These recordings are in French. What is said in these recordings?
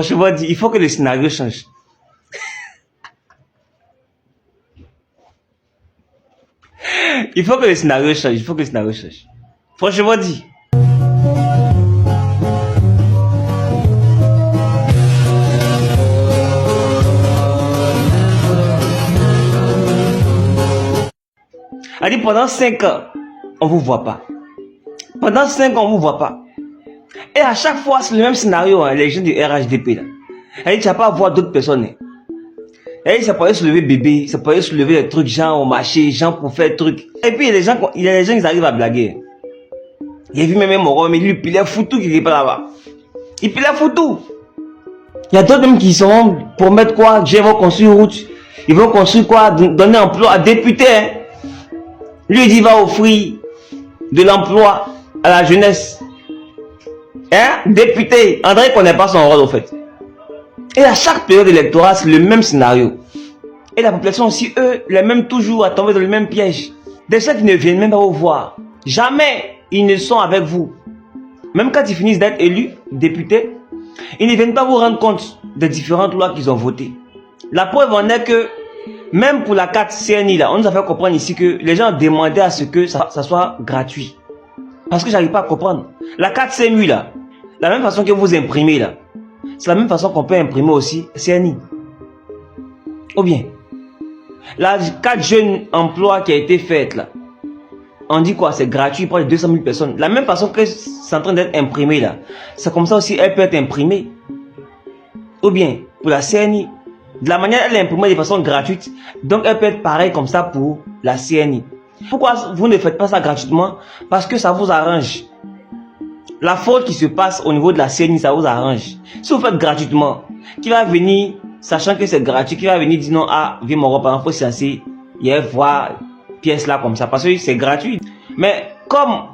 Franchement dit, il faut que le scénario change. Il faut que le scénario change. Il faut que le scénario change. Franchement dit. Elle dit pendant 5 ans, on ne vous voit pas. Pendant 5 ans, on ne vous voit pas. Et à chaque fois, c'est le même scénario, hein, les gens du RHDP. Là. Elle dit, tu n'as pas à voir d'autres personnes. Hein. Elle dit, ça pourrait se lever bébé, ça pourrait se lever des trucs, gens au marché, gens pour faire des trucs. Et puis, il y a des gens, ils arrivent à blaguer. J'ai vu même mon roi, mais lui, il pilait foutu qui est pas là-bas. Il pilait foutu. Il y a d'autres même qui sont pour mettre quoi, ils vont construire route. Ils vont construire quoi, donner emploi à député. Hein. Lui, il dit, il va offrir de l'emploi à la jeunesse. Hein? Député. André ne connaît pas son rôle, au fait. Et à chaque période électorale, c'est le même scénario. Et la population aussi, eux, les mêmes toujours à tomber dans le même piège. Des gens qui ne viennent même pas vous voir. Jamais ils ne sont avec vous. Même quand ils finissent d'être élus, députés, ils ne viennent pas vous rendre compte des différentes lois qu'ils ont votées. La preuve en est que, même pour la carte CNI, là, on nous a fait comprendre ici que les gens demandaient à ce que ça soit gratuit. Parce que j'arrive pas à comprendre. La carte CMU, là, la même façon que vous imprimez, là, c'est la même façon qu'on peut imprimer aussi CNI. Ou bien, la carte jeune emploi qui a été faite, là, on dit quoi? C'est gratuit pour les 200 000 personnes. La même façon que c'est en train d'être imprimé, là, c'est comme ça aussi, elle peut être imprimée. Ou bien, pour la CNI, de la manière elle est imprimée de façon gratuite, donc elle peut être pareille comme ça pour la CNI. Pourquoi vous ne faites pas ça gratuitement? Parce que ça vous arrange. La faute qui se passe au niveau de la CNI, ça vous arrange. Si vous faites gratuitement, qui va venir, sachant que c'est gratuit, qui va venir dire non, ah, viens mon repas, il faut censé, il y a voir pièce là comme ça, parce que c'est gratuit. Mais comme,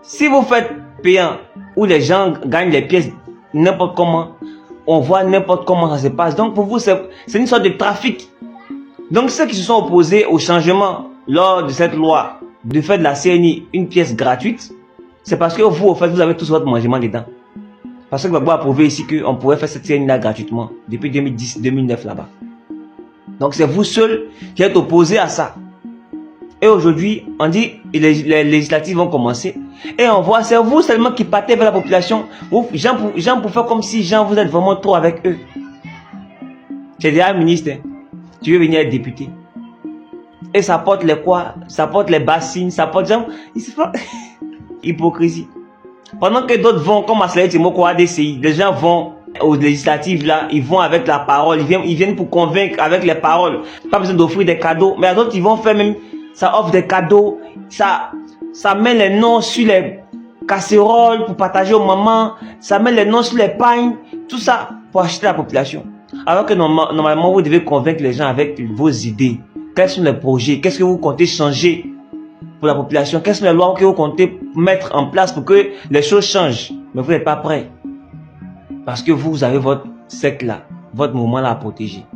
si vous faites payant, où les gens gagnent les pièces n'importe comment, on voit n'importe comment ça se passe. Donc pour vous, c'est une sorte de trafic. Donc ceux qui se sont opposés au changement lors de cette loi, de faire de la CNI une pièce gratuite, c'est parce que vous, au fait, vous avez tous votre mangement dedans. Parce que Gbagbo a prouvé ici qu'on pouvait faire cette CNI là gratuitement, depuis 2010-2009 là-bas. Donc c'est vous seuls qui êtes opposés à ça. Et aujourd'hui, on dit les législatives vont commencer. Et on voit, c'est vous seulement qui partez vers la population. Gens pour faire comme si vous êtes vraiment trop avec eux. C'est déjà ministre, hein. Tu veux venir être député. Et ça porte les quoi? Ça porte les bassines, ça porte gens. Hypocrisie. Pendant que d'autres vont, comme Aslaï Timoko ADCI, les gens vont aux législatives là, ils vont avec la parole, ils viennent pour convaincre avec les paroles. Pas besoin d'offrir des cadeaux. Mais d'autres, ils vont faire même, ça offre des cadeaux, ça met les noms sur les casseroles pour partager aux mamans, ça met les noms sur les pagnes, tout ça pour acheter la population. Alors que normalement, vous devez convaincre les gens avec vos idées. Quels sont les projets? Qu'est-ce que vous comptez changer pour la population? Quelles sont les lois que vous comptez mettre en place pour que les choses changent? Mais vous n'êtes pas prêt. Parce que vous avez votre secte là, votre mouvement là à protéger.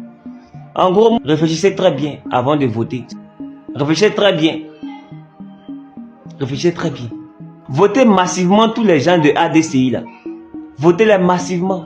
En gros, réfléchissez très bien avant de voter. Réfléchissez très bien. Réfléchissez très bien. Votez massivement tous les gens de ADCI là. Votez-les massivement.